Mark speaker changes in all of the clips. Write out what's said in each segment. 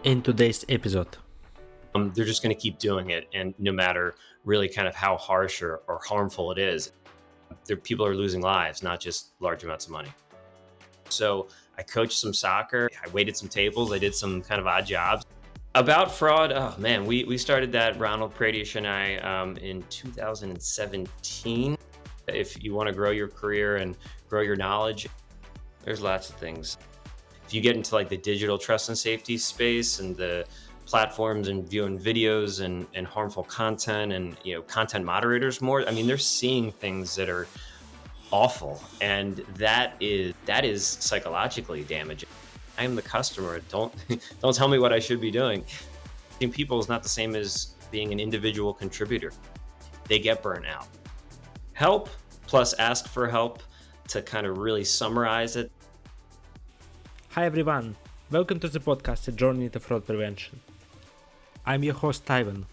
Speaker 1: in today's episode.
Speaker 2: They're just going to keep doing it. And no matter really kind of how harsh or harmful it is, people are losing lives, not just large amounts of money. So I coached some soccer. I waited some tables. I did some kind of odd jobs. About fraud, oh man, we started that, Ronald Pradish and I, in 2017. If you want to grow your career and grow your knowledge, there's lots of things. If you get into like the digital trust and safety space and the platforms and viewing videos and harmful content and content moderators more, I mean, they're seeing things that are awful, and that is psychologically damaging. I am the customer. Don't don't tell me what I should be doing. Being people is not the same as being an individual contributor. They get burnt out. Help plus ask for help, to kind of really summarize it.
Speaker 1: Hi everyone, welcome to the podcast A Journey to Fraud Prevention. I'm your host Ivan.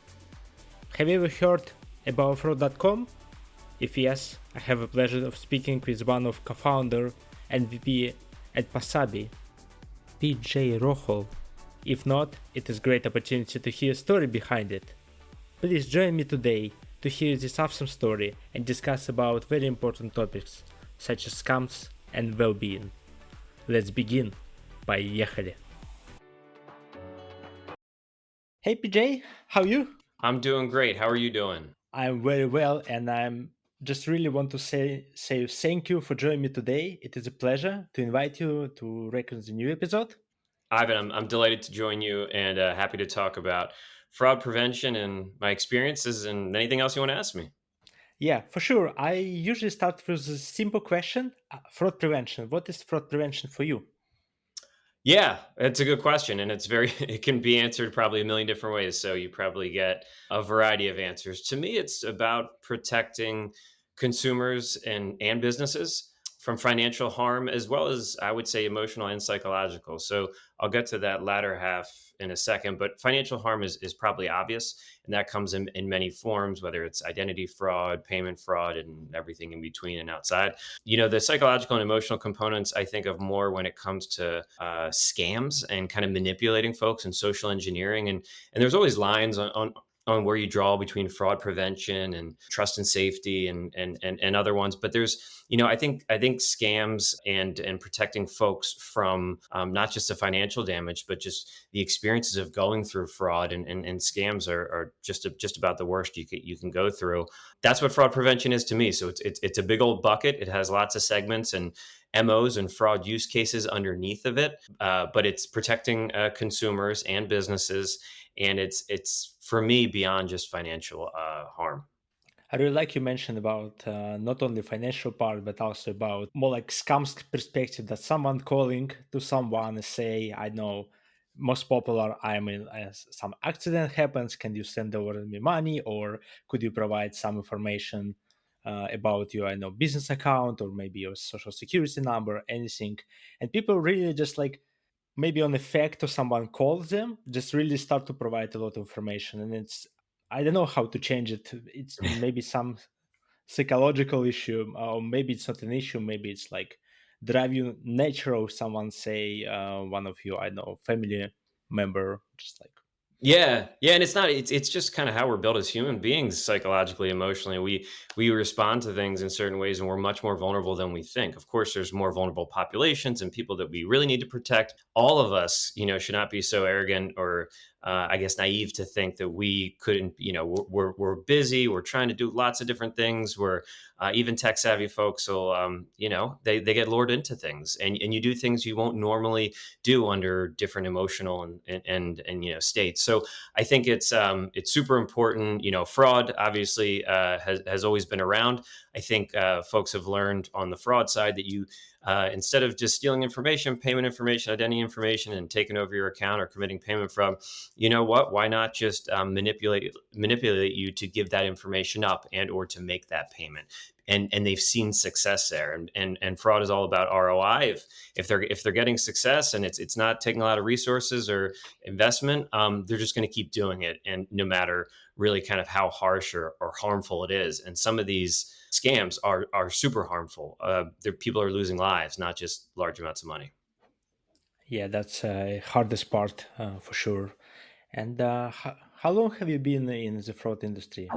Speaker 1: Have you ever heard about fraud.com? If yes, I have the pleasure of speaking with one of co-founder and VP at Pasabi, PJ Rohall. If not, it is a great opportunity to hear a story behind it. Please join me today to hear this awesome story and discuss about very important topics such as scams and well-being. Let's begin. Поехали. Hey PJ, how are you?
Speaker 2: I'm doing great. How are you doing?
Speaker 1: I'm very well, and I'm just really want to say thank you for joining me today. It is a pleasure to invite you to record the new episode.
Speaker 2: Ivan, I'm delighted to join you and happy to talk about fraud prevention and my experiences and anything else you want to ask me.
Speaker 1: Yeah, for sure. I usually start with a simple question: fraud prevention. What is fraud prevention for you?
Speaker 2: Yeah, it's a good question, and it can be answered probably a million different ways. So you probably get a variety of answers. To me, it's about protecting consumers and businesses from financial harm, as well as, I would say, emotional and psychological. So I'll get to that latter half in a second, but financial harm is probably obvious, and that comes in many forms, whether it's identity fraud, payment fraud, and everything in between and outside. The psychological and emotional components I think of more when it comes to scams and kind of manipulating folks and social engineering. And there's always lines on where you draw between fraud prevention and trust and safety and other ones. But there's, I think scams and protecting folks from not just the financial damage, but just the experiences of going through fraud and scams are just about the worst you can go through. That's what fraud prevention is to me. So it's a big old bucket. It has lots of segments and MOs and fraud use cases underneath of it, but it's protecting consumers and businesses, and it's for me beyond just financial harm.
Speaker 1: I really like you mentioned about not only financial part, but also about more like scams perspective that someone calling to someone and say, I know most popular, I'm in some accident happens. Can you send over me money, or could you provide some information about your, I know, business account or maybe your social security number, anything? And people really just like maybe on effect or someone calls them, just really start to provide a lot of information. And it's, I don't know how to change it. It's maybe some psychological issue, or maybe it's not an issue. Maybe it's like drive you natural. Someone say one of you, I know, family member, just like
Speaker 2: Yeah, and it's just kind of how we're built as human beings, psychologically, emotionally. We respond to things in certain ways, and we're much more vulnerable than we think. Of course, there's more vulnerable populations and people that we really need to protect. All of us, should not be so arrogant or I guess naive to think that we couldn't. We're busy. We're trying to do lots of different things. We're even tech savvy folks will, they get lured into things, and you do things you won't normally do under different emotional and states. So I think it's super important. Fraud obviously has always been around. I think folks have learned on the fraud side that you instead of just stealing information, payment information, identity information, and taking over your account or committing payment fraud, you know what? Why not just manipulate you to give that information up and or to make that payment? And they've seen success there, and fraud is all about ROI. If they're getting success and it's not taking a lot of resources or investment, they're just going to keep doing it, and no matter really kind of how harsh or harmful it is. And some of these scams are super harmful. People are losing lives, not just large amounts of money.
Speaker 1: Yeah, that's hardest part for sure. And how long have you been in the fraud industry?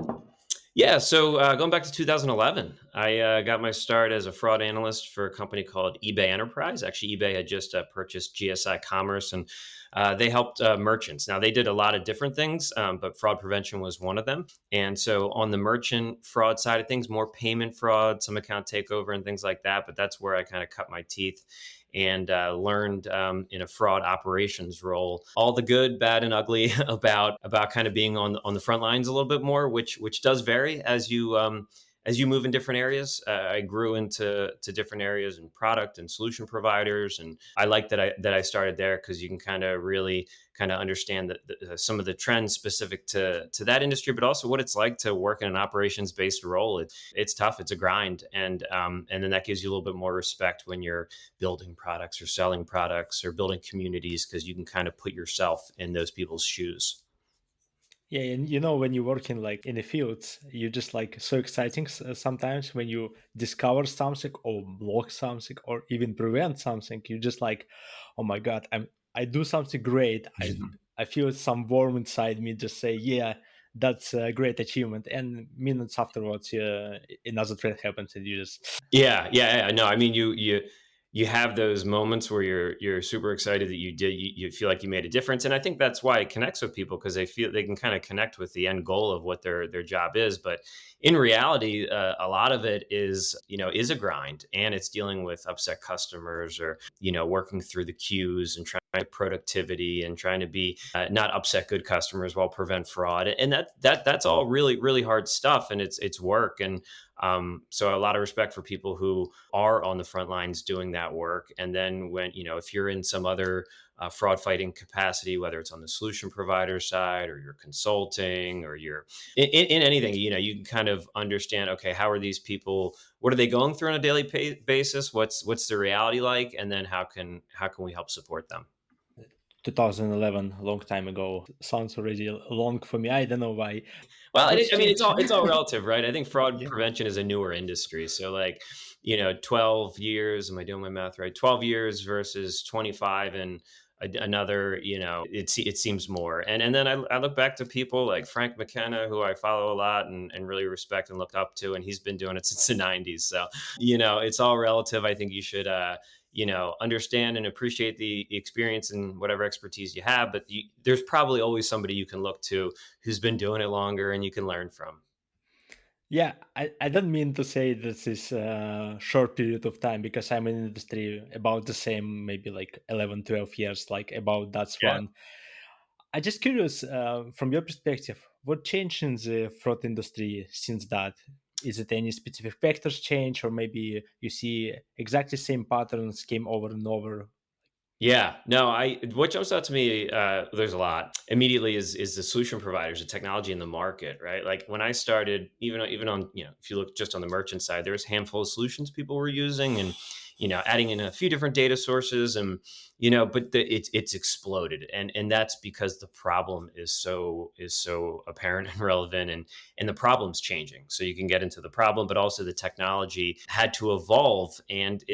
Speaker 2: Yeah, so going back to 2011, I got my start as a fraud analyst for a company called eBay Enterprise. Actually, eBay had just purchased GSI Commerce, and they helped merchants. Now, they did a lot of different things, but fraud prevention was one of them. And so, on the merchant fraud side of things, more payment fraud, some account takeover, and things like that. But that's where I kind of cut my teeth and learned in a fraud operations role all the good, bad, and ugly about kind of being on the front lines a little bit more, which does vary as you move in different areas. I grew into to different areas and product and solution providers, and I like that I started there because you can kind of really kind of understand some of the trends specific to that industry, but also what it's like to work in an operations based role. It's tough, it's a grind, and then that gives you a little bit more respect when you're building products or selling products or building communities because you can kind of put yourself in those people's shoes.
Speaker 1: Yeah, and when you're working like in the fields, you just like so exciting sometimes when you discover something or block something or even prevent something. You just like, oh my god, I do something great. I feel some warm inside me. Just say, yeah, that's a great achievement. And minutes afterwards, another threat happens, and you just
Speaker 2: Yeah, yeah, yeah. No, I mean, you have those moments where you're super excited that you feel like you made a difference, and I think that's why it connects with people because they feel they can kind of connect with the end goal of what their job is. But in reality, a lot of it is a grind, and it's dealing with upset customers or working through the queues and trying productivity and trying to be not upset good customers while prevent fraud, and that's all really hard stuff, and it's work. And so a lot of respect for people who are on the front lines doing that work. And then when, if you're in some other fraud fighting capacity, whether it's on the solution provider side or you're consulting or you're in anything, you can kind of understand, okay, how are these people, what are they going through on a daily basis? What's the reality like? And then how can we help support them?
Speaker 1: 2011, a long time ago. Sounds already long for me. I don't know why.
Speaker 2: Well,
Speaker 1: What's
Speaker 2: I mean, it's
Speaker 1: changed?
Speaker 2: all relative, right? I think fraud
Speaker 1: Yeah.
Speaker 2: prevention is a newer industry. So, like, 12 years. Am I doing my math right? 12 years versus 25, and another. It seems more. And then I look back to people like Frank McKenna, who I follow a lot and really respect and look up to, and he's been doing it since the '90s. So, it's all relative. I think you should. Understand and appreciate the experience and whatever expertise you have, but there's probably always somebody you can look to who's been doing it longer and you can learn from.
Speaker 1: Yeah, I don't mean to say this is a short period of time because I'm in industry about the same, maybe like 11, 12 years, like about that's
Speaker 2: Yeah.
Speaker 1: one. I just curious, from your perspective, what changed in the fraud industry since that? Is it any specific factors change, or maybe you see exactly same patterns came over and over?
Speaker 2: Yeah, no, I what jumps out to me, there's a lot. Immediately is the solution providers, the technology in the market, right? Like when I started, even on, if you look just on the merchant side, there's a handful of solutions people were using and adding in a few different data sources and but it's exploded. And that's because the problem is so apparent and relevant, and the problem's changing. So you can get into the problem, but also the technology had to evolve, and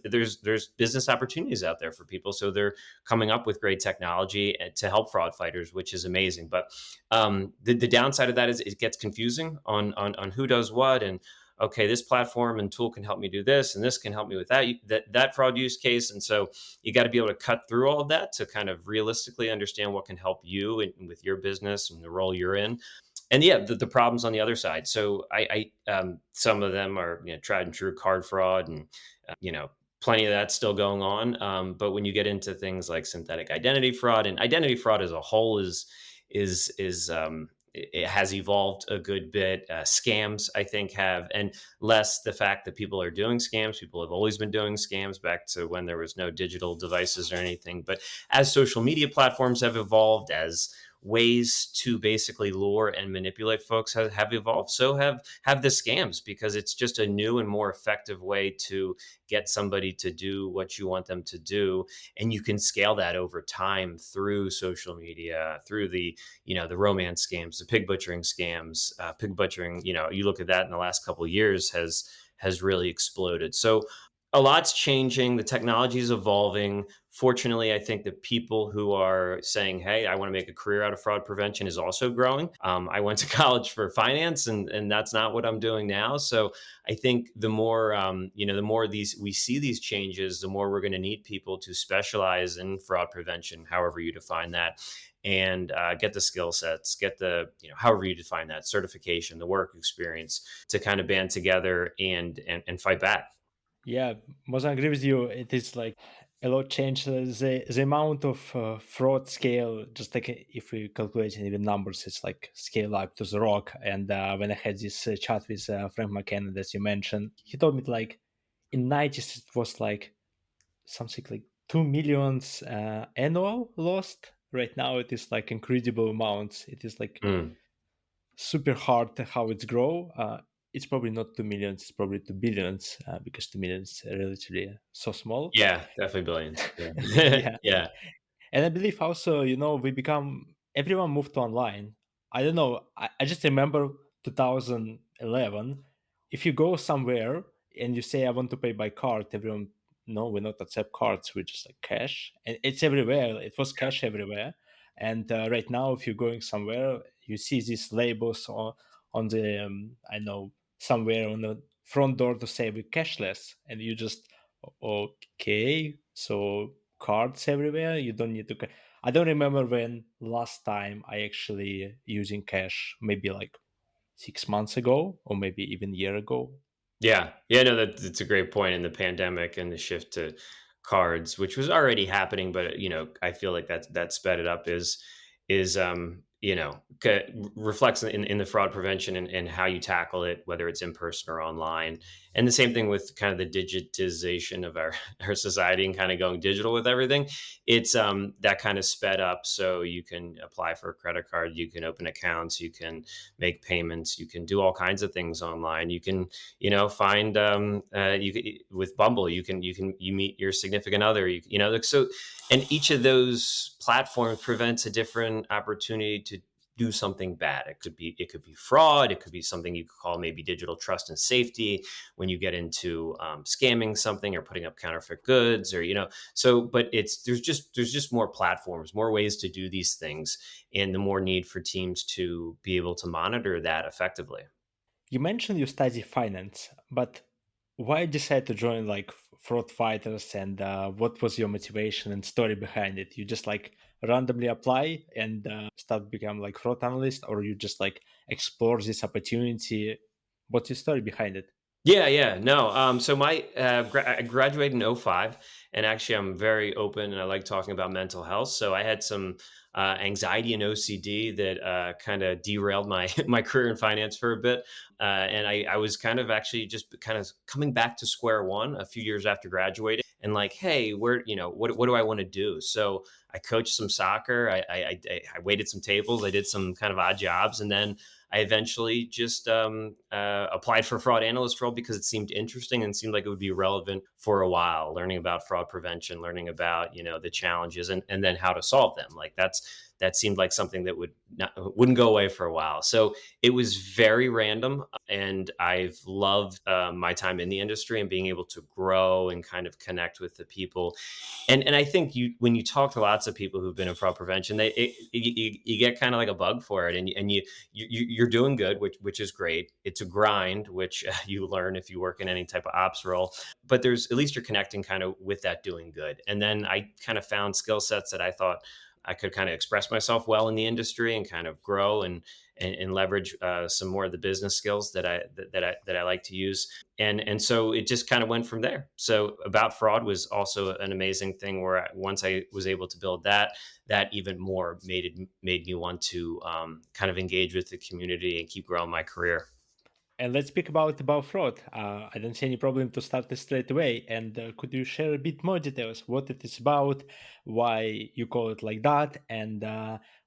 Speaker 2: there's business opportunities out there for people. So they're coming up with great technology to help fraud fighters, which is amazing. But the downside of that is it gets confusing on who does what, and okay, this platform and tool can help me do this, and this can help me with that fraud use case. And so you got to be able to cut through all of that to kind of realistically understand what can help you with your business and the role you're in. And yeah, the problems on the other side. So some of them are tried and true card fraud, and you know plenty of that's still going on. But when you get into things like synthetic identity fraud, and identity fraud as a whole it has evolved a good bit. Scams, I think, have, and less the fact that people are doing scams. People have always been doing scams back to when there was no digital devices or anything. But as social media platforms have evolved, as ways to basically lure and manipulate folks have evolved, so have the scams, because it's just a new and more effective way to get somebody to do what you want them to do. And you can scale that over time through social media, through the romance scams, the pig butchering scams. Pig butchering, you look at that in the last couple of years, has really exploded. So a lot's changing. The technology is evolving. Fortunately, I think the people who are saying, "Hey, I want to make a career out of fraud prevention," is also growing. I went to college for finance, and that's not what I'm doing now. So I think the more the more these we see these changes, the more we're going to need people to specialize in fraud prevention, however you define that, and get the skill sets, get the however you define that certification, the work experience to kind of band together and fight back.
Speaker 1: Yeah, must agree with you. It is like a lot changed. The amount of fraud scale, just like if we calculate in even numbers, it's like scale up to the rock. And when I had this chat with Frank McKenna, as you mentioned, he told me like in '90s it was like something like 2 millions annual lost. Right now it is like incredible amounts. It is like
Speaker 2: Mm.
Speaker 1: super hard how it's grow. It's probably not 2 millions, it's probably 2 billions because 2 millions are relatively so small.
Speaker 2: Yeah, definitely billions. Yeah.
Speaker 1: Yeah,
Speaker 2: Yeah.
Speaker 1: and I believe also, we become everyone moved to online. I don't know. I just remember 2011. If you go somewhere and you say I want to pay by card, everyone no, we not accept cards. We just like cash, and it's everywhere. It was cash everywhere. And right now, if you're going somewhere, you see these labels on the I know somewhere on the front door to say we cashless, and you just okay. So cards everywhere. You don't need to. I don't remember when last time I actually using cash. Maybe like 6 months ago, or maybe even a year ago.
Speaker 2: Yeah. Yeah, no, that's a great point in the pandemic and the shift to cards, which was already happening, but I feel like that sped it up is reflects in the fraud prevention and how you tackle it, whether it's in person or online. And the same thing with kind of the digitization of our our society and kind of going digital with everything. It's that kind of sped up so you can apply for a credit card, you can open accounts, you can make payments, you can do all kinds of things online. You can find with Bumble, you meet your significant other, like, so, and each of those platforms prevents a different opportunity to do something bad. It could be fraud. It could be something you could call maybe digital trust and safety when you get into scamming something or putting up counterfeit goods, or so. But there's just more platforms, more ways to do these things, and the more need for teams to be able to monitor that effectively.
Speaker 1: You mentioned you study finance, but why decide to join like fraud fighters, and what was your motivation and story behind it? You just like randomly apply and start become like fraud analyst, or you just like explore this opportunity? What's your story behind it?
Speaker 2: Yeah, yeah, no. So I graduated in '05, and actually, I'm very open and I like talking about mental health. So I had some anxiety and OCD that kind of derailed my my career in finance for a bit, and I was kind of actually just kind of coming back to square one a few years after graduating, and like, hey, what do I want to do? So I coached some soccer, I waited some tables, I did some kind of odd jobs, and then I eventually just applied for a fraud analyst role because it seemed interesting and seemed like it would be relevant for a while, learning about fraud prevention, learning about, the challenges and then how to solve them. Like that seemed like something that wouldn't go away for a while. So it was very random, and I've loved my time in the industry and being able to grow and kind of connect with the people. And I think when you talk to lots of people who've been in fraud prevention, you get kind of like a bug for it, and you're doing good, which is great. It's a grind, which you learn if you work in any type of ops role, but there's at least you're connecting kind of with that doing good. And then I kind of found skill sets that I thought I could kind of express myself well in the industry and kind of grow and leverage some more of the business skills that I like to use. And so it just kind of went from there. So about fraud was also an amazing thing where once I was able to build that even more made me want to kind of engage with the community and keep growing my career.
Speaker 1: And let's speak about fraud. I don't see any problem to start this straight away. And could you share a bit more details? What it is about, why you call it like that, and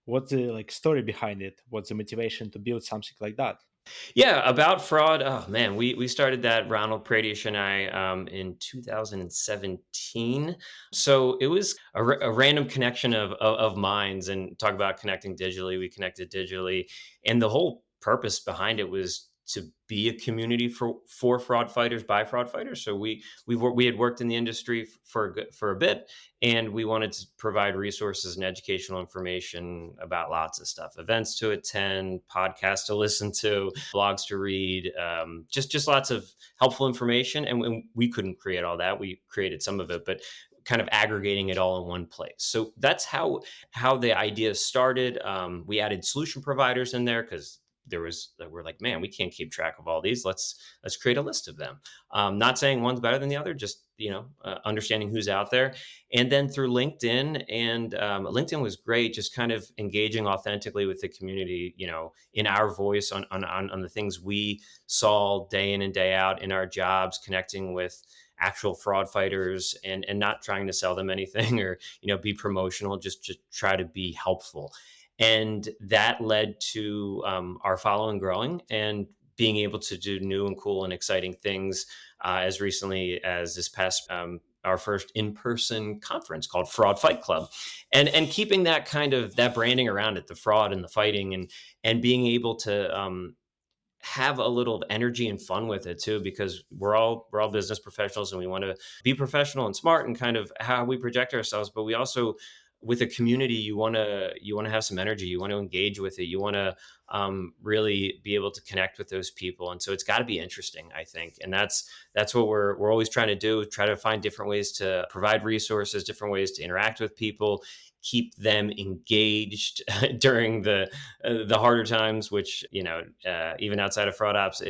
Speaker 1: what's the like story behind it? What's the motivation to build something like that?
Speaker 2: Yeah, about fraud. Oh man, we started that, Ronald Pradish and I, in 2017. So it was a random connection of minds, and talk about connecting digitally. We connected digitally, and the whole purpose behind it was to be a community for fraud fighters by fraud fighters. So we had worked in the industry for a bit, and we wanted to provide resources and educational information about lots of stuff, events to attend, podcasts to listen to, blogs to read, just lots of helpful information. And we couldn't create all that. We created some of it, but kind of aggregating it all in one place. So that's how the idea started. We added solution providers in there because we're like, man, we can't keep track of all these. Let's create a list of them. Not saying one's better than the other, just understanding who's out there. And then through LinkedIn, and LinkedIn was great, just kind of engaging authentically with the community, in our voice on the things we saw day in and day out in our jobs, connecting with actual fraud fighters, and not trying to sell them anything or be promotional, just to try to be helpful. And that led to our following growing and being able to do new and cool and exciting things, as recently as this past our first in-person conference called Fraud Fight Club, and keeping that kind of that branding around it, the fraud and the fighting, and being able to have a little energy and fun with it too, because we're all business professionals, and we want to be professional and smart and kind of how we project ourselves. But we also, with a community, you want to have some energy, you want to engage with it, you want to really be able to connect with those people. And so it's got to be interesting, I think. And that's what we're always trying to do, try to find different ways to provide resources, different ways to interact with people, keep them engaged during the harder times, which even outside of fraud ops,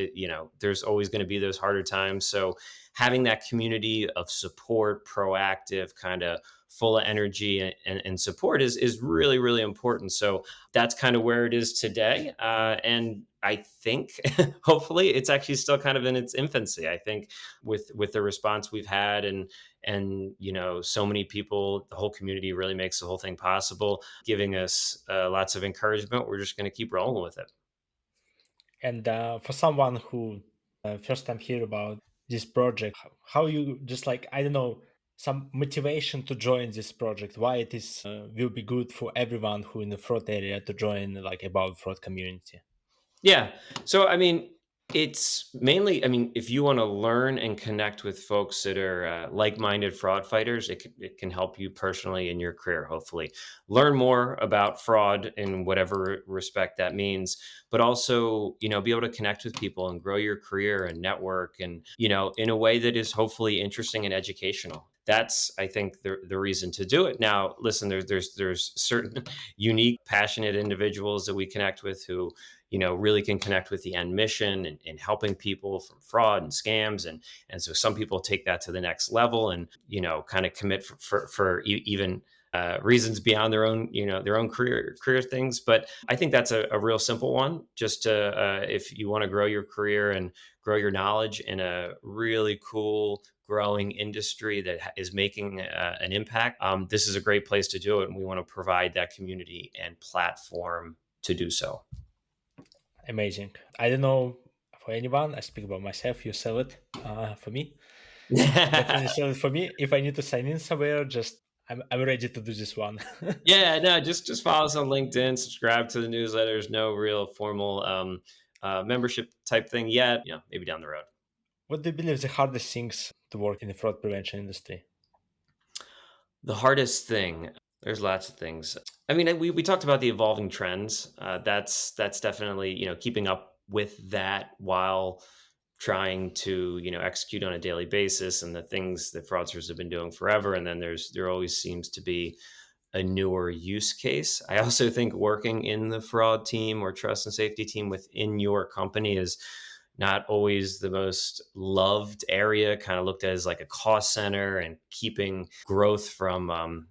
Speaker 2: there's always going to be those harder times. So having that community of support, proactive, kind of full of energy and support is really, really important. So that's kind of where it is today. And I think hopefully it's actually still kind of in its infancy. I think with the response we've had, and so many people, the whole community really makes the whole thing possible, giving us lots of encouragement. We're just going to keep rolling with it.
Speaker 1: And for someone who first time hear about this project, how you just like, I don't know, some motivation to join this project, why it is will be good for everyone who in the fraud area to join like about fraud community.
Speaker 2: Yeah. So, I mean, it's mainly, if you want to learn and connect with folks that are like-minded fraud fighters, it can help you personally in your career, hopefully. Learn more about fraud in whatever respect that means, but also, be able to connect with people and grow your career and network, and, in a way that is hopefully interesting and educational. That's, I think, the reason to do it. Now, listen, there's certain unique, passionate individuals that we connect with who really can connect with the end mission, and helping people from fraud and scams. And so some people take that to the next level, and, kind of commit for even reasons beyond their own career things. But I think that's a real simple one, just to, if you want to grow your career and grow your knowledge in a really cool, growing industry that is making an impact. This is a great place to do it. And we want to provide that community and platform to do so.
Speaker 1: Amazing. I don't know for anyone. I speak about myself. You sell it for me. Definitely sell it for me. If I need to sign in somewhere, just I'm ready to do this one.
Speaker 2: Yeah, no, just follow us on LinkedIn, subscribe to the newsletters. No real formal membership type thing yet. Maybe down the road.
Speaker 1: What do you believe the hardest things to work in the fraud prevention industry?
Speaker 2: The hardest thing, there's lots of things. I mean, we talked about the evolving trends. That's definitely, keeping up with that while trying to, execute on a daily basis, and the things that fraudsters have been doing forever. And then there always seems to be a newer use case. I also think working in the fraud team or trust and safety team within your company is not always the most loved area, kind of looked at as like a cost center, and keeping growth from,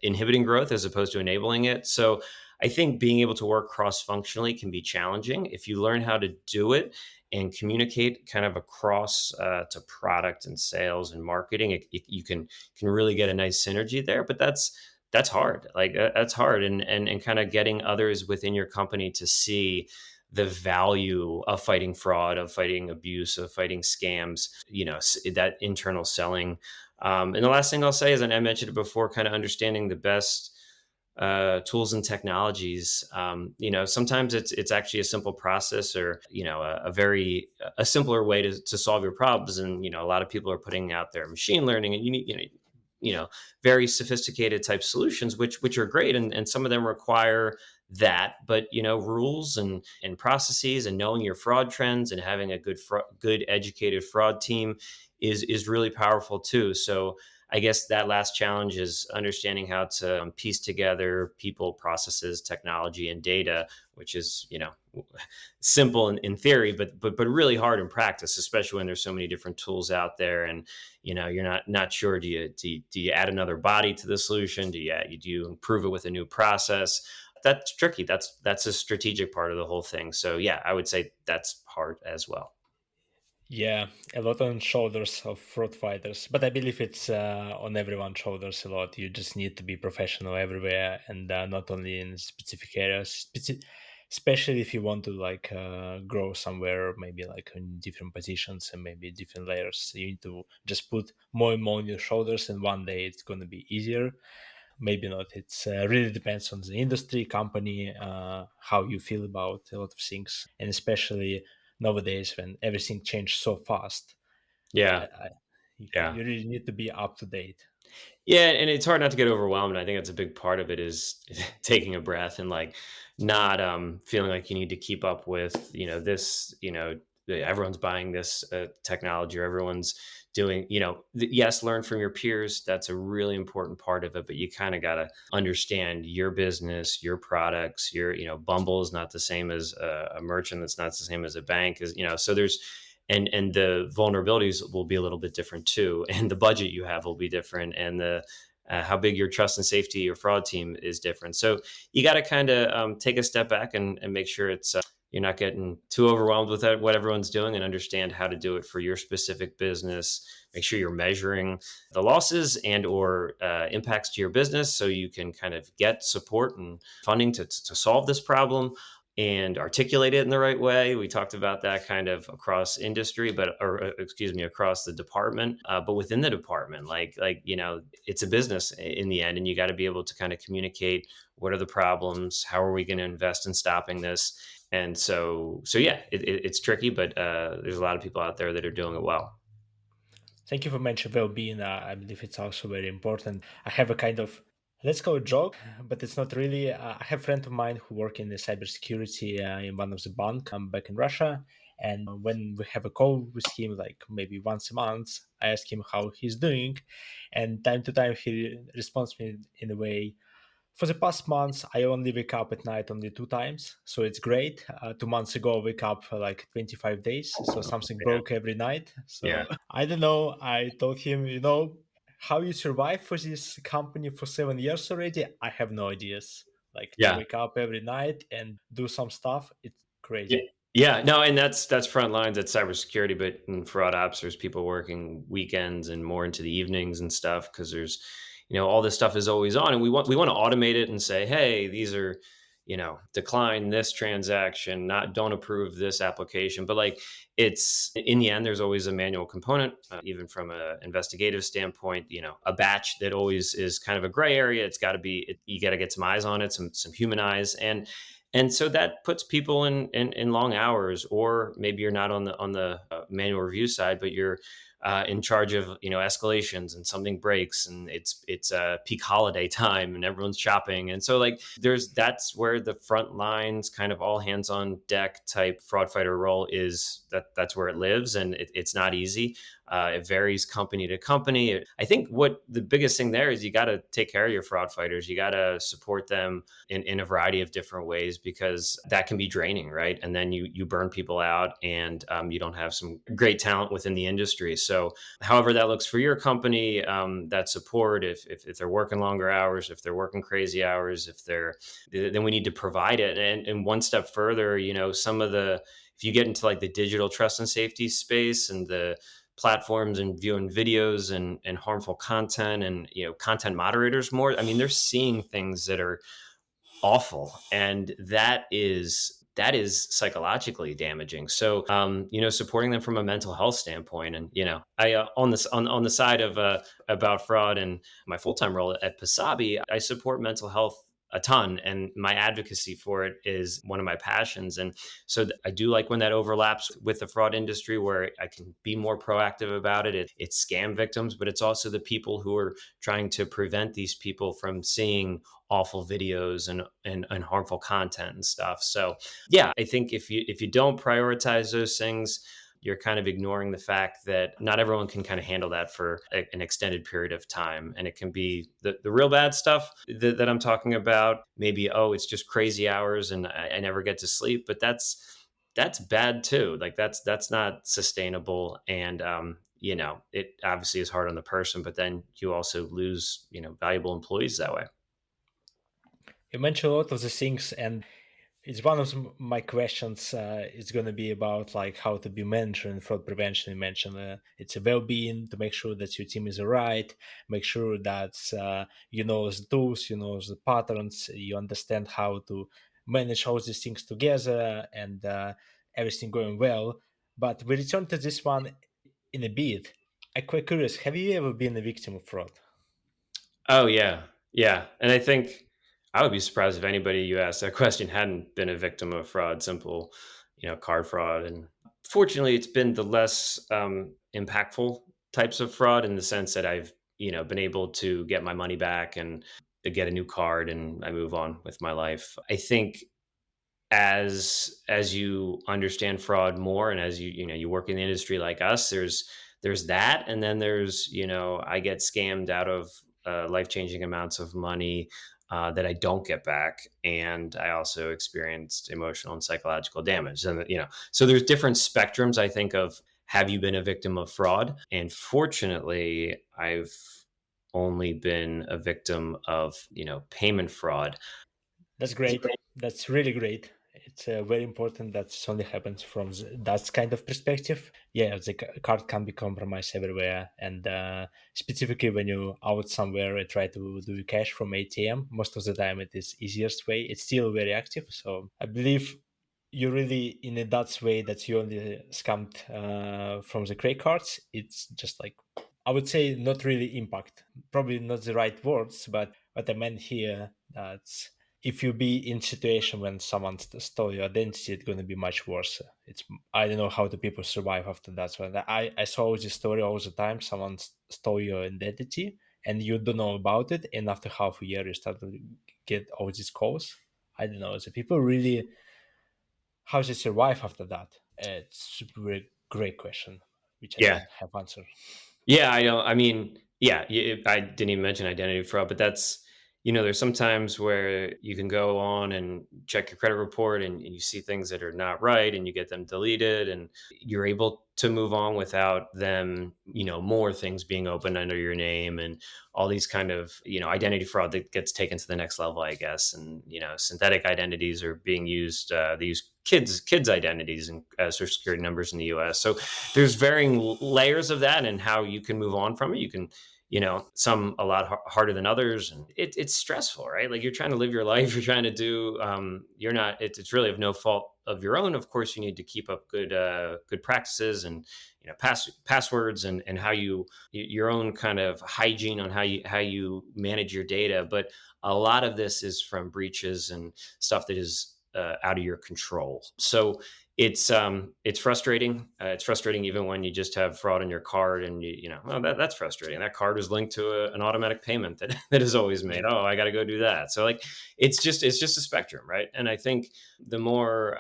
Speaker 2: inhibiting growth as opposed to enabling it. So I think being able to work cross-functionally can be challenging. If you learn how to do it and communicate kind of across to product and sales and marketing, you can really get a nice synergy there. But that's hard. Like that's hard, and kind of getting others within your company to see the value of fighting fraud, of fighting abuse, of fighting scams, that internal selling. And the last thing I'll say is, and I mentioned it before, kind of understanding the best tools and technologies. Sometimes it's actually a simple process, or a simpler way to solve your problems. And a lot of people are putting out their machine learning, and you know very sophisticated type solutions, which are great, and some of them require that. But rules and processes, and knowing your fraud trends, and having a good educated fraud team is really powerful too. So I guess that last challenge is understanding how to piece together people, processes, technology, and data, which is simple in theory, but really hard in practice, especially when there's so many different tools out there, and you're not sure. Do you add another body to the solution? Do you improve it with a new process? That's tricky. That's a strategic part of the whole thing. So yeah, I would say that's hard as well.
Speaker 1: Yeah, a lot on shoulders of fraud fighters, but I believe it's on everyone's shoulders a lot. You just need to be professional everywhere, and not only in specific areas. Especially if you want to grow somewhere, maybe like in different positions and maybe different layers. You need to just put more and more on your shoulders, and one day it's going to be easier. Maybe not. It's really depends on the industry, company, how you feel about a lot of things, and especially nowadays when everything changed so fast.
Speaker 2: Yeah,
Speaker 1: I, you,
Speaker 2: yeah.
Speaker 1: you really need to be up to date.
Speaker 2: Yeah, and it's hard not to get overwhelmed. I think that's a big part of it, is taking a breath, and like not feeling like you need to keep up with this. Everyone's buying this technology, or everyone's doing. Yes, learn from your peers. That's a really important part of it. But you kind of got to understand your business, your products. Bumble is not the same as a merchant. That's not the same as a bank. So there's and the vulnerabilities will be a little bit different too, and the budget you have will be different, and the how big your trust and safety, your fraud team is different. So you got to kind of take a step back, and make sure it's you're not getting too overwhelmed with what everyone's doing, and understand how to do it for your specific business. Make sure you're measuring the losses and or impacts to your business, so you can kind of get support and funding to solve this problem, and articulate it in the right way. We talked about that kind of across industry, excuse me, across the department. But within the department, it's a business in the end, and you got to be able to kind of communicate what are the problems, how are we going to invest in stopping this, and so yeah, it's tricky, but there's a lot of people out there that are doing it well.
Speaker 1: Thank you for mentioning well-being. I believe it's also very important. I have a kind of, let's call it joke, but it's not really. I have a friend of mine who work in the cybersecurity in one of the bank back in Russia. And when we have a call with him, like maybe once a month, I ask him how he's doing, and time to time he responds me in a way. For the past months, I only wake up at night only two times, so it's great. 2 months ago, I wake up for like 25 days, so something
Speaker 2: Yeah,
Speaker 1: broke every night.
Speaker 2: yeah,
Speaker 1: So I don't know. I told him, how you survive for this company for 7 years already. I have no ideas. Like to
Speaker 2: yeah.
Speaker 1: wake up every night and do some stuff, it's
Speaker 2: Yeah.
Speaker 1: crazy.
Speaker 2: Yeah, no, and that's front lines at cybersecurity, but in fraud ops, there's people working weekends and more into the evenings and stuff, because there's, all this stuff is always on, and we want to automate it and say, hey, these are, decline this transaction, not don't approve this application, but like it's in the end, there's always a manual component, even from an investigative standpoint. A batch that always is kind of a gray area. It's got to be, you got to get some eyes on it, some human eyes, and so that puts people in long hours, or maybe you're not on the manual review side, but you're in charge of escalations, and something breaks, and it's peak holiday time, and everyone's shopping, and so like that's where the front lines, kind of all hands on deck type fraud fighter role is. That's where it lives, and it's not easy. It varies company to company. I think what the biggest thing there is, you got to take care of your fraud fighters. You got to support them in a variety of different ways, because that can be draining, right? And then you burn people out, and you don't have some great talent within the industry. So however that looks for your company, that support, if they're working longer hours, if they're working crazy hours, then we need to provide it. And one step further, if you get into like the digital trust and safety space, and the platforms, and viewing videos, and harmful content, and content moderators more, I mean, they're seeing things that are awful, and that is psychologically damaging. So supporting them from a mental health standpoint. And I on this on the side of about fraud, and my full-time role at Pasabi, I support mental health a ton, and my advocacy for it is one of my passions. And so I do like when that overlaps with the fraud industry, where I can be more proactive about it. It's scam victims, but it's also the people who are trying to prevent these people from seeing awful videos and harmful content and stuff. So yeah, I think if you don't prioritize those things, you're kind of ignoring the fact that not everyone can kind of handle that for an extended period of time. And it can be the real bad stuff that I'm talking about. Maybe, oh, it's just crazy hours and I never get to sleep, but that's bad too. Like that's not sustainable. And, it obviously is hard on the person, but then you also lose, valuable employees that way.
Speaker 1: You mentioned a lot of the things, and it's one of my questions. Is going to be about like how to be manager in fraud prevention. You mentioned it's a well-being to make sure that your team is alright, make sure that you know the tools, you know the patterns, you understand how to manage all these things together, and everything going well. But we return to this one in a bit. I'm quite curious. Have you ever been a victim of fraud?
Speaker 2: Oh yeah, yeah, and I think I would be surprised if anybody you asked that question hadn't been a victim of fraud, simple, card fraud. And fortunately, it's been the less impactful types of fraud in the sense that I've been able to get my money back and to get a new card and I move on with my life. I think as you understand fraud more and as you work in the industry like us, there's that, and then there's I get scammed out of life-changing amounts of money that I don't get back, and I also experienced emotional and psychological damage. And so there's different spectrums, I think, of have you been a victim of fraud. And fortunately, I've only been a victim of payment fraud.
Speaker 1: That's great. That's really great. It's very important that it only happens from that kind of perspective. Yeah, the card can be compromised everywhere, and specifically when you out somewhere and try to do cash from ATM, most of the time it is easiest way. It's still very active, so I believe you're really in a that way that you only scammed from the credit cards. It's just like I would say not really impact. Probably not the right words, but what I meant here that if you be in situation when someone stole your identity, it's going to be much worse. It's I don't know how the people survive after that. So I saw this story all the time. Someone stole your identity and you don't know about it, and after half a year you start to get all these calls. I don't know. The people really how they survive after that. It's a very great question, which I
Speaker 2: Yeah.
Speaker 1: don't have answer.
Speaker 2: Yeah, I know. I mean, yeah, I didn't even mention identity fraud, but there's some times where you can go on and check your credit report and you see things that are not right and you get them deleted and you're able to move on without them, more things being opened under your name and all these kind of, identity fraud that gets taken to the next level, I guess. And, synthetic identities are being used. They use kids' identities and social security numbers in the US. So there's varying layers of that and how you can move on from it. You can, some a lot harder than others, and it's stressful, right? Like you're trying to live your life, you're trying to do, you're not. It's really of no fault of your own. Of course, you need to keep up good practices and passwords and how your own kind of hygiene on how you manage your data. But a lot of this is from breaches and stuff that is out of your control. So it's frustrating. It's frustrating even when you just have fraud on your card and well, that's frustrating. That card is linked to an automatic payment that that is always made. Oh, I got to go do that. So like it's just a spectrum, right? And I think the more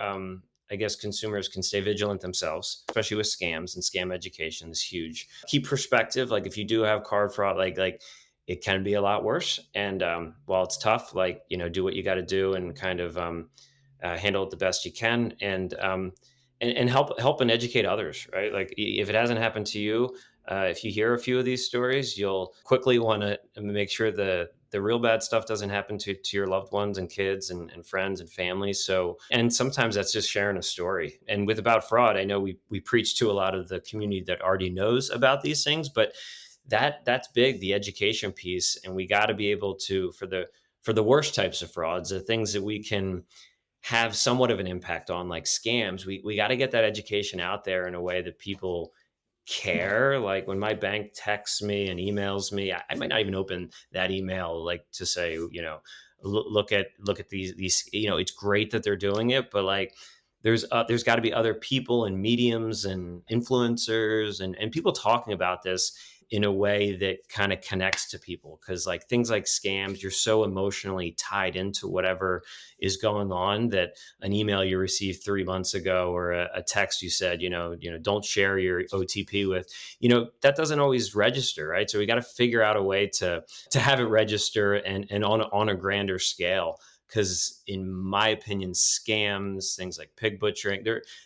Speaker 2: I guess consumers can stay vigilant themselves, especially with scams, and scam education is huge. Keep perspective. Like if you do have card fraud, like it can be a lot worse. And while it's tough, like do what you got to do and kind of handle it the best you can, and help and educate others. Right, like if it hasn't happened to you, if you hear a few of these stories, you'll quickly want to make sure the real bad stuff doesn't happen to your loved ones and kids and friends and families. So, and sometimes that's just sharing a story. And with About Fraud, I know we preach to a lot of the community that already knows about these things, but that's big, the education piece. And we got to be able to, for the worst types of frauds, the things that we can have somewhat of an impact on, like scams, we got to get that education out there in a way that people care. Like when my bank texts me and emails me, I might not even open that email like to say, look at these. It's great that they're doing it, but like there's got to be other people and mediums and influencers and people talking about this in a way that kind of connects to people, because like things like scams, you're so emotionally tied into whatever is going on that an email you received 3 months ago or a text you said, don't share your OTP with, that doesn't always register, right? So we got to figure out a way to have it register and on a grander scale. Because in my opinion, scams, things like pig butchering,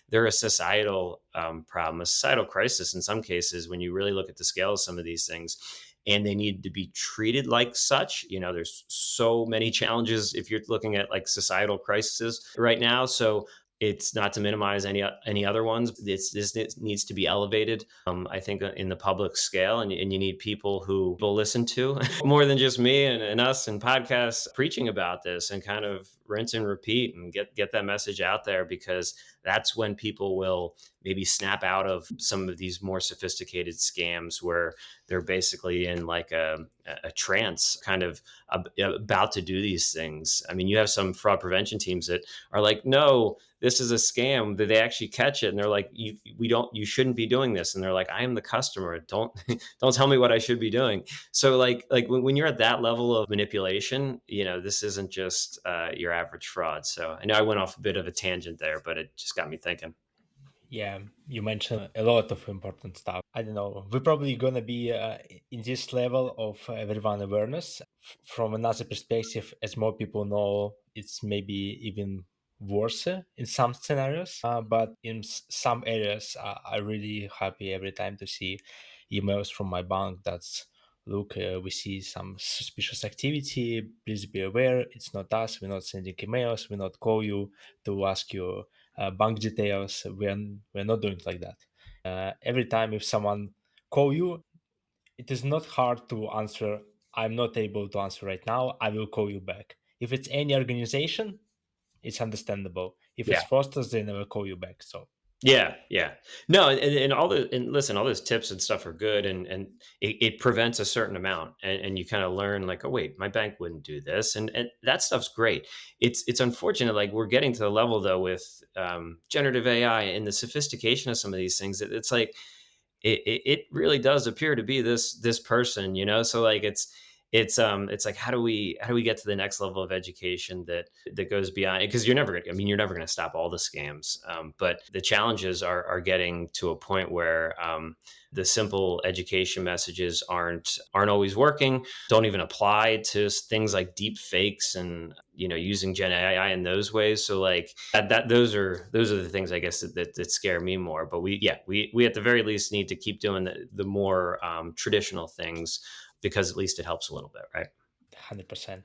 Speaker 2: they're a societal problem, a societal crisis in some cases when you really look at the scale of some of these things. And they need to be treated like such. There's so many challenges if you're looking at like societal crises right now. So it's not to minimize any other ones. This needs to be elevated. I think in the public scale, and you need people who will listen to more than just me and us and podcasts preaching about this and kind of rinse and repeat and get that message out there, because that's when people will maybe snap out of some of these more sophisticated scams where they're basically in like a trance kind of about to do these things. I mean, you have some fraud prevention teams that are like, no, this is a scam. That they actually catch it and they're like, you shouldn't be doing this. And they're like, I am the customer. Don't don't tell me what I should be doing. So like when you're at that level of manipulation, this isn't just your average fraud. So I know I went off a bit of a tangent there, but it just got me thinking.
Speaker 1: Yeah, you mentioned a lot of important stuff. I don't know. We're probably gonna be in this level of everyone awareness. From another perspective, as more people know, it's maybe even worse in some scenarios. But in some areas, I'm really happy every time to see emails from my bank that's, look, we see some suspicious activity. Please be aware. It's not us. We're not sending emails. We not call you to ask you bank details. We're not doing it like that. Every time if someone call you, it is not hard to answer. I'm not able to answer right now. I will call you back. If it's any organization, it's understandable. If it's
Speaker 2: Yeah.
Speaker 1: Foster's, they never call you back. So
Speaker 2: Yeah, yeah. No, and listen, all those tips and stuff are good, and it prevents a certain amount, and you kind of learn like, oh wait, my bank wouldn't do this, and that stuff's great. It's unfortunate, like we're getting to the level though with generative AI and the sophistication of some of these things. It's like it really does appear to be this person, so like it's like how do we get to the next level of education that goes beyond, because you're never going to stop all the scams, but the challenges are getting to a point where the simple education messages aren't always working, don't even apply to things like deep fakes and using gen AI in those ways. So like those are the things I guess that scare me more. But we at the very least need to keep doing the more traditional things, because at least it helps a little bit, right?
Speaker 1: 100%.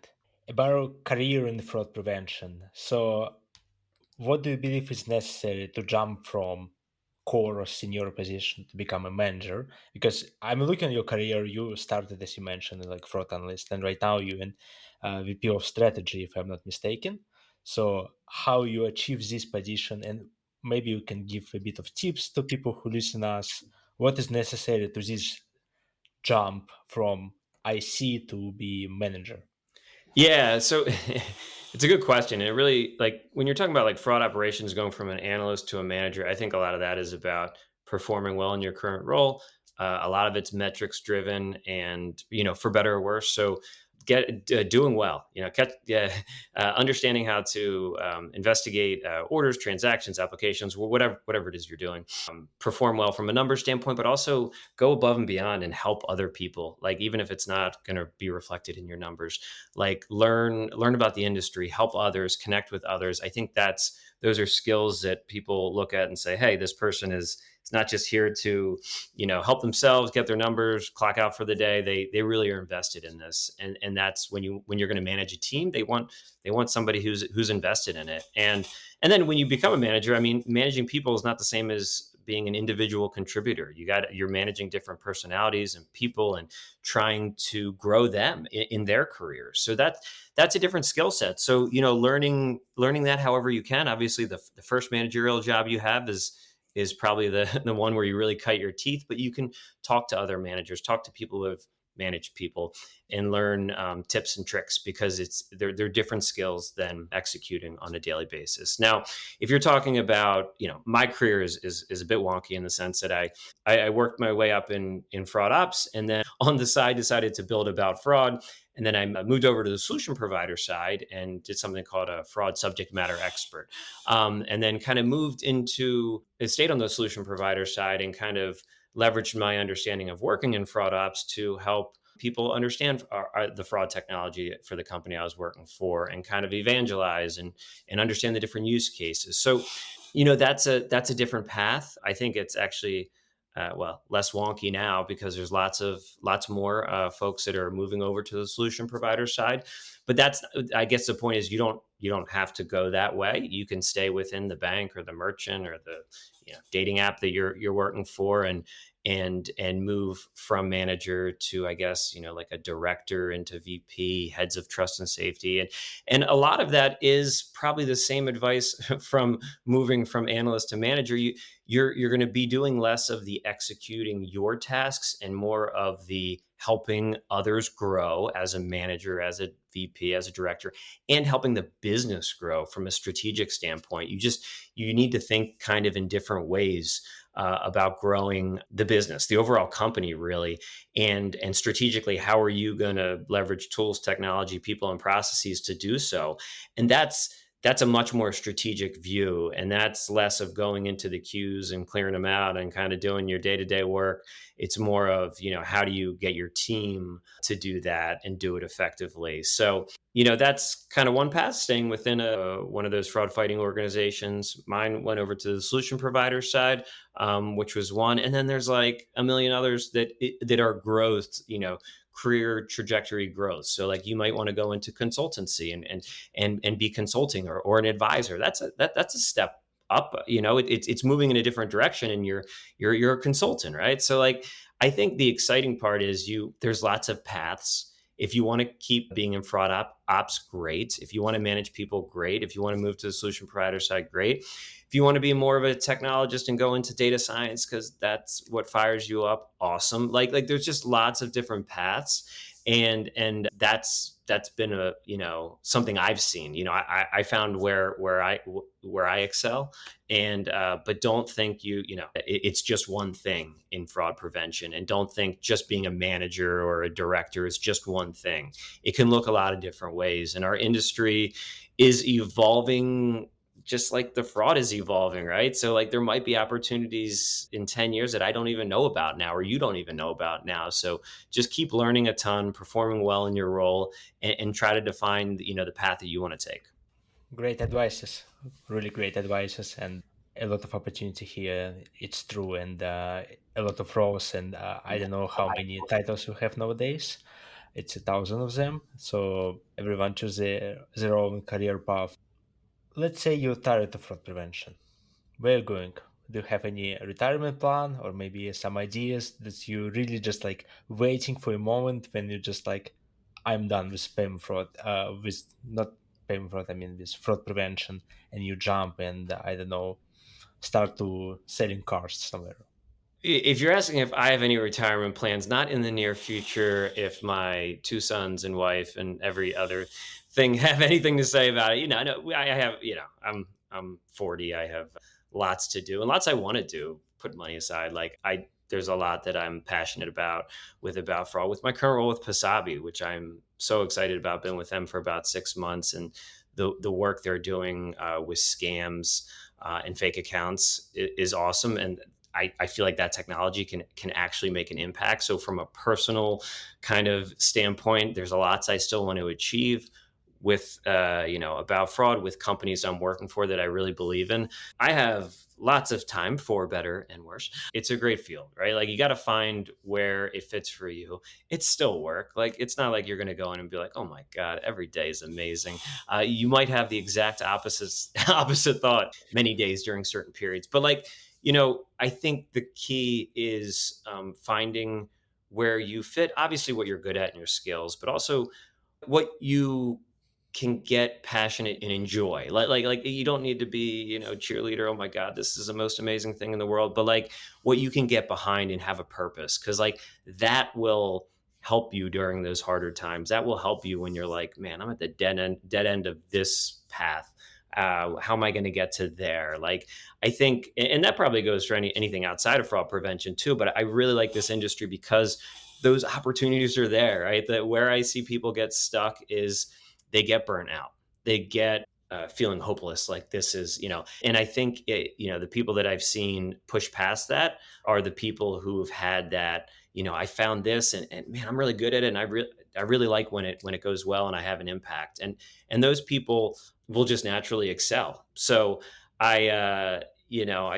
Speaker 1: About career in fraud prevention. So what do you believe is necessary to jump from core or senior position to become a manager? Because I'm looking at your career, you started, as you mentioned, like fraud analyst, and right now you're in VP of strategy, if I'm not mistaken. So how you achieve this position, and maybe you can give a bit of tips to people who listen us, what is necessary to this jump from IC to be manager?
Speaker 2: Yeah, so it's a good question. And it really, like when you're talking about like fraud operations going from an analyst to a manager, I think a lot of that is about performing well in your current role. A lot of it's metrics driven, and for better or worse. So get doing well, understanding how to investigate orders, transactions, applications, whatever it is you're doing. Perform well from a number standpoint, but also go above and beyond and help other people. Like even if it's not going to be reflected in your numbers, like learn about the industry, help others, connect with others. I think those are skills that people look at and say, hey, this person is it's not just here to help themselves get their numbers, clock out for the day. They really are invested in this, and that's when you're going to manage a team, they want somebody who's invested in it. And then when you become a manager, I mean, managing people is not the same as being an individual contributor. You're managing different personalities and people and trying to grow them in their careers. So that's a different skill set. So learning that however you can. Obviously, the first managerial job you have is probably the the one where you really cut your teeth, but you can talk to other managers, talk to people who have managed people, and learn tips and tricks, because they're different skills than executing on a daily basis. Now, if you're talking about, my career is a bit wonky in the sense that I worked my way up in fraud ops, and then on the side decided to build about fraud. And then I moved over to the solution provider side and did something called a fraud subject matter expert. And then kind of moved into, stayed on the solution provider side and kind of leveraged my understanding of working in fraud ops to help people understand the fraud technology for the company I was working for, and kind of evangelize and understand the different use cases. So, that's a different path. I think it's actually less wonky now, because there's lots more folks that are moving over to the solution provider side. But that's, I guess the point is, you don't have to go that way. You can stay within the bank or the merchant or the dating app that you're working for, and move from manager to, I guess, like a director into VP, heads of trust and safety. And a lot of that is probably the same advice from moving from analyst to manager. You're going to be doing less of the executing your tasks and more of the helping others grow as a manager, as a VP, as a director, and helping the business grow from a strategic standpoint. You need to think kind of in different ways about growing the business, the overall company, really, and strategically, how are you going to leverage tools, technology, people, and processes to do so? And that's a much more strategic view, and that's less of going into the queues and clearing them out and kind of doing your day-to-day work. It's more of, how do you get your team to do that and do it effectively? So, that's kind of one path, staying within one of those fraud fighting organizations. Mine went over to the solution provider side, which was one, and then there's like a million others that are growth, career trajectory growth. So like, you might want to go into consultancy and be consulting, or an advisor. That's a step up. It's moving in a different direction, and you're a consultant, right? So like, I think the exciting part is, there's lots of paths. If you want to keep being in fraud ops, great. If you want to manage people, great. If you want to move to the solution provider side, great. If you want to be more of a technologist and go into data science because that's what fires you up, awesome. Like there's just lots of different paths, and that's been something I've seen. I found where I excel, and but don't think it's just one thing in fraud prevention, and don't think just being a manager or a director is just one thing. It can look a lot of different ways, and our industry is evolving just like the fraud is evolving, right? So like, there might be opportunities in 10 years that I don't even know about now, or you don't even know about now. So just keep learning a ton, performing well in your role, and try to define the path that you want to take.
Speaker 1: Great advices, really great advices, and a lot of opportunity here. It's true, and a lot of roles, and I don't know how many titles you have nowadays. It's 1,000 of them, so everyone choose their own career path. Let's say you're tired of fraud prevention. Where are you going? Do you have any retirement plan, or maybe some ideas that you really just like waiting for a moment when you just like, I'm done with payment fraud, with not payment fraud, I mean with fraud prevention, and you jump and I don't know, start to selling cars somewhere.
Speaker 2: If you're asking if I have any retirement plans, not in the near future, if my two sons and wife and every other thing have anything to say about it, I know I have, I'm 40. I have lots to do and lots I want to do. Put money aside, like there's a lot that I'm passionate about fraud with my current role with Pasabi, which I'm so excited about. Been with them for about 6 months, and the work they're doing with scams and fake accounts is awesome. And I feel like that technology can actually make an impact. So from a personal kind of standpoint, there's a lots I still want to achieve with about fraud with companies I'm working for that I really believe in. I have lots of time, for better and worse. It's a great field, right? Like, you got to find where it fits for you. It's still work. Like, it's not like you're going to go in and be like, oh my god, every day is amazing. You might have the exact opposite thought many days during certain periods, but like, I think the key is finding where you fit, obviously what you're good at and your skills, but also what you can get passionate and enjoy. Like you don't need to be, cheerleader. Oh my God, this is the most amazing thing in the world. But like what you can get behind and have a purpose. Cause like that will help you during those harder times. That will help you when you're like, man, I'm at the dead end of this path. How am I going to get to there? Like, I think, and that probably goes for anything outside of fraud prevention too. But I really like this industry because those opportunities are there, right? That where I see people get stuck is they get burnt out. They get feeling hopeless, like this is, and I think the people that I've seen push past that are the people who've had that, I found this and man, I'm really good at it. And I really like when it goes well and I have an impact. And those people will just naturally excel. So I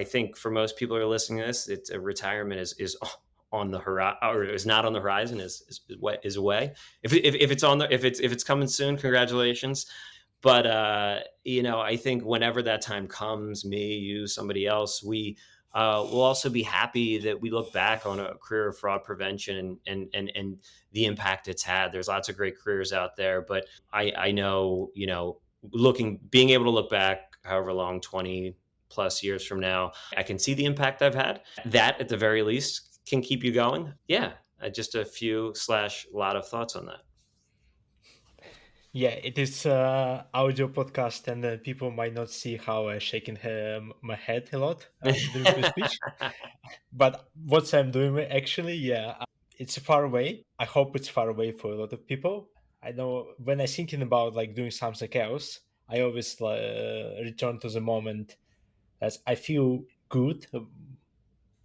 Speaker 2: think for most people who are listening to this, it's a retirement is on the horizon or is not on the horizon is away. If it's coming soon, congratulations. But I think whenever that time comes, me, you, somebody else, we will also be happy that we look back on a career of fraud prevention and the impact it's had. There's lots of great careers out there, but I know, being able to look back however long, 20 plus years from now, I can see the impact I've had. That at the very least can keep you going. Yeah. Just a few slash lot of thoughts on that.
Speaker 1: Yeah, it is audio podcast, and people might not see how I shaking my head a lot during the speech. But what I'm doing actually, yeah, it's far away. I hope it's far away for a lot of people. I know when I'm thinking about like doing something else, I always return to the moment that I feel good.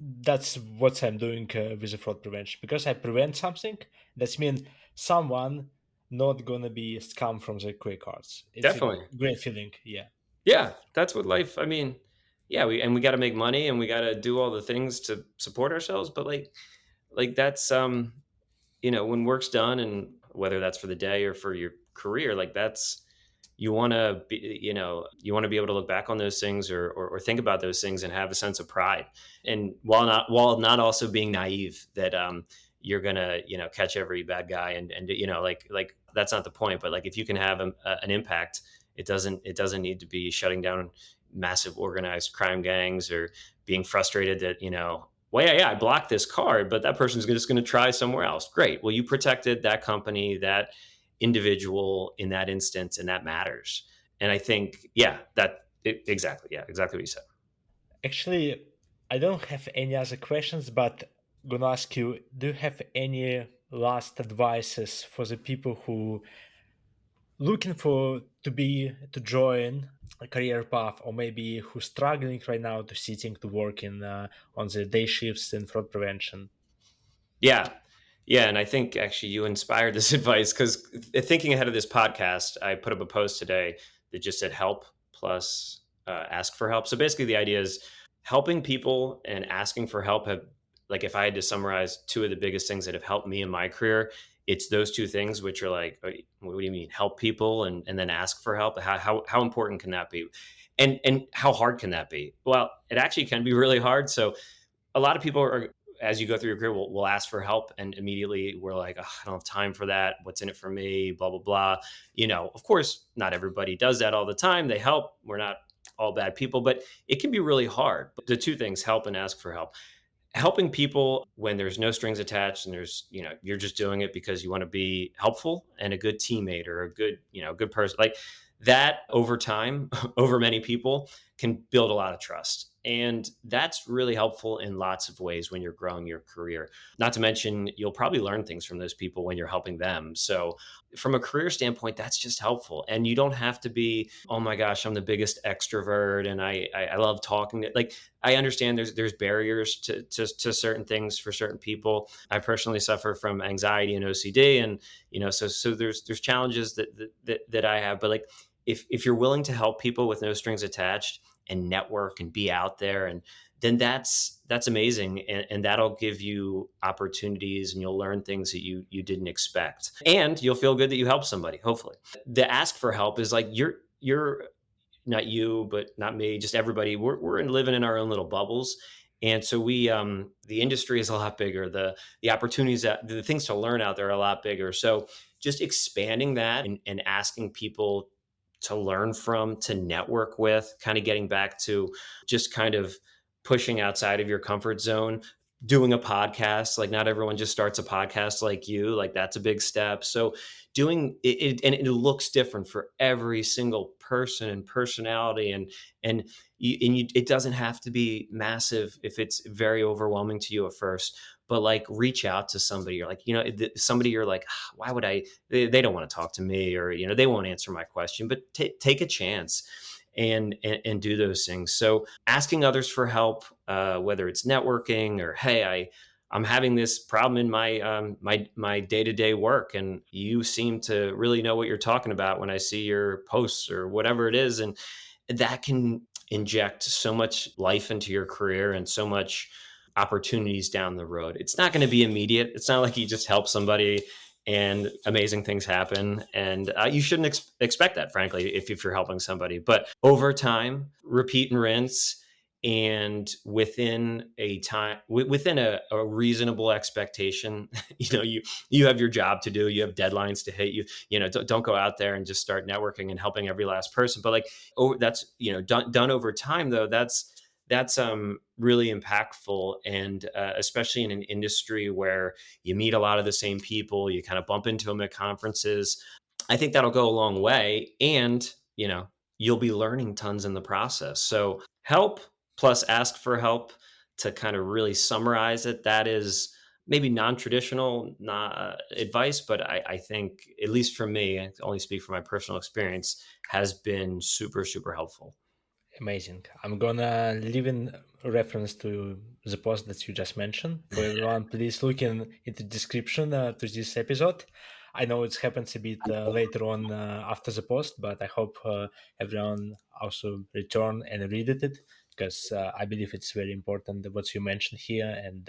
Speaker 1: That's what I'm doing with the fraud prevention because I prevent something. That's mean someone not gonna be scammed from the credit cards. It's a
Speaker 2: Definitely.
Speaker 1: great feeling. Yeah.
Speaker 2: Yeah, that's what life. I mean, yeah, we got to make money and we got to do all the things to support ourselves. But like that's when work's done, and whether that's for the day or for your career, like that's you want to be able to look back on those things or think about those things and have a sense of pride. And while not also being naive that you're gonna catch every bad guy and like that's not the point. But like if you can have an impact, it doesn't need to be shutting down massive organized crime gangs or being frustrated that well, yeah, I blocked this card, but that person's just going to try somewhere else. Great. Well, you protected that company, that individual in that instance, and that matters. And I think, yeah, exactly. Yeah, exactly what you said.
Speaker 1: Actually, I don't have any other questions, but gonna ask you: do you have any last advices for the people who looking for to join a career path, or maybe who's struggling right now to sitting to working on the day shifts in fraud prevention?
Speaker 2: Yeah. Yeah. And I think actually you inspired this advice because thinking ahead of this podcast, I put up a post today that just said help plus ask for help. So basically, the idea is helping people and asking for help have, like, if I had to summarize two of the biggest things that have helped me in my career, it's those two things, which are like, what do you mean help people and then ask for help? How important can that be? And how hard can that be? Well, it actually can be really hard. So a lot of people are, as you go through your career, will ask for help and immediately we're like, oh, I don't have time for that, what's in it for me, blah blah blah. Of course not everybody does that all the time. They help, we're not all bad people, but it can be really hard. But the two things, help and ask for help. Helping people when there's no strings attached and you're just doing it because you want to be helpful and a good teammate or a good person, like that over time over many people can build a lot of trust. And that's really helpful in lots of ways when you're growing your career. Not to mention, you'll probably learn things from those people when you're helping them. So, from a career standpoint, that's just helpful. And you don't have to be, oh my gosh, I'm the biggest extrovert and I love talking. Like, I understand there's barriers to certain things for certain people. I personally suffer from anxiety and OCD, and so there's challenges that I have. But like, if you're willing to help people with no strings attached and network and be out there, and then that's amazing, and that'll give you opportunities and you'll learn things that you didn't expect, and you'll feel good that you helped somebody, hopefully. The ask for help is like you're not you, but not me, just everybody. We're living in our own little bubbles. And so the industry is a lot bigger. The opportunities, the things to learn out there are a lot bigger. So just expanding that and asking people to learn from, to network with, kind of getting back to just kind of pushing outside of your comfort zone, doing a podcast. Like, not everyone just starts a podcast like you. Like, that's a big step. So, doing it, and it looks different for every single person and personality, it doesn't have to be massive if it's very overwhelming to you at first. But like, reach out to somebody. You're like, somebody you're like, "Ah, why would I? They don't want to talk to me, or they won't answer my question. But take a chance and do those things. So asking others for help, whether it's networking or, hey, I'm having this problem in my day to day work, and you seem to really know what you're talking about when I see your posts or whatever it is, and that can inject so much life into your career and so much opportunities down the road. It's not going to be immediate. It's not like you just help somebody and amazing things happen. And you shouldn't expect that, frankly, if you're helping somebody. But over time, repeat and rinse. And within a time, within a reasonable expectation, you have your job to do. You have deadlines to hit. Don't go out there and just start networking and helping every last person. But like, that's done over time, though. That's really impactful, and especially in an industry where you meet a lot of the same people, you kind of bump into them at conferences. I think that'll go a long way, and you'll be learning tons in the process. So help plus ask for help, to kind of really summarize it. That is maybe non-traditional advice, but I think, at least for me, I can only speak from my personal experience, has been super, super helpful.
Speaker 1: Amazing. I'm gonna leave in a reference to the post that you just mentioned. For everyone, please look into the description to this episode. I know it happens a bit later on after the post, but I hope everyone also return and read it, because I believe it's very important what you mentioned here, and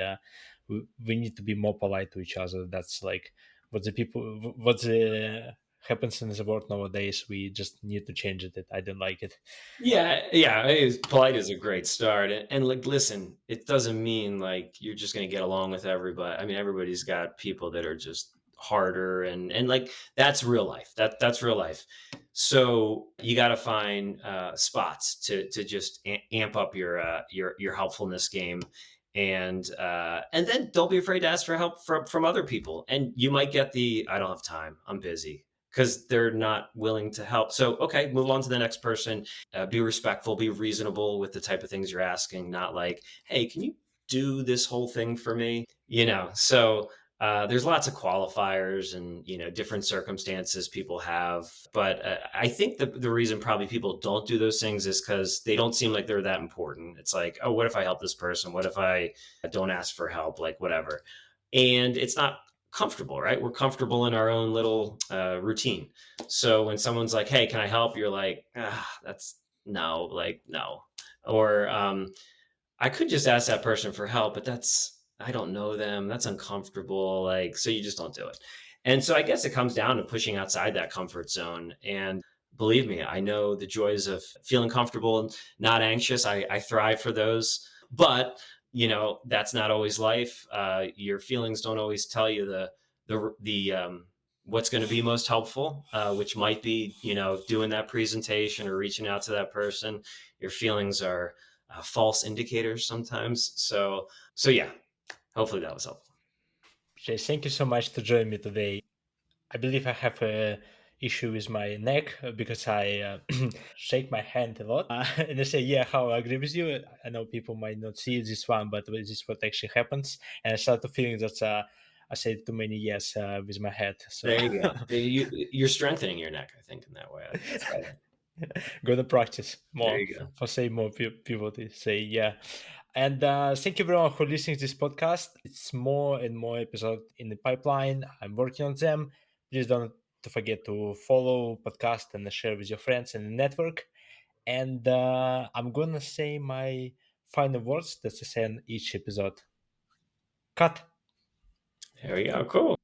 Speaker 1: we need to be more polite to each other. That's like what the happens in the world nowadays. We just need to change it. I don't like it.
Speaker 2: Yeah, yeah. Polite is a great start, and like, listen, it doesn't mean like you're just going to get along with everybody. I mean, everybody's got people that are just harder, and like, that's real life. That's real life. So you got to find spots to just amp up your helpfulness game, and then don't be afraid to ask for help from other people. And you might get the, I don't have time, I'm busy, because they're not willing to help. So, okay, move on to the next person. Be respectful, be reasonable with the type of things you're asking, not like, hey, can you do this whole thing for me? So there's lots of qualifiers and, different circumstances people have. But I think the reason probably people don't do those things is because they don't seem like they're that important. It's like, oh, what if I help this person? What if I don't ask for help? Like, whatever. And it's not comfortable, right? We're comfortable in our own little routine. So when someone's like, hey, can I help? You're like, that's no, like, no. Or I could just ask that person for help, but I don't know them. That's uncomfortable. Like, so you just don't do it. And so I guess it comes down to pushing outside that comfort zone. And believe me, I know the joys of feeling comfortable and not anxious. I thrive for those. But, that's not always life. Your feelings don't always tell you the what's going to be most helpful, which might be, doing that presentation or reaching out to that person. Your feelings are false indicators sometimes. So yeah, hopefully that was helpful.
Speaker 1: Jay, thank you so much to join me today. I believe I have a issue with my neck because I shake my hand a lot. And I say, yeah, how I agree with you. I know people might not see this one, but this is what actually happens. And I start to feeling that I said too many yes with my head. So
Speaker 2: There you go. You're strengthening your neck, I think, in that way. That's what I think.
Speaker 1: gonna practice
Speaker 2: There
Speaker 1: more
Speaker 2: you go.
Speaker 1: for say more people to say yeah. And thank you everyone for listening to this podcast. It's more and more episodes in the pipeline. I'm working on them. Please don't to forget to follow podcast and share with your friends and the network. And I'm gonna say my final words that I say in each episode. Cut.
Speaker 2: There we go. Cool.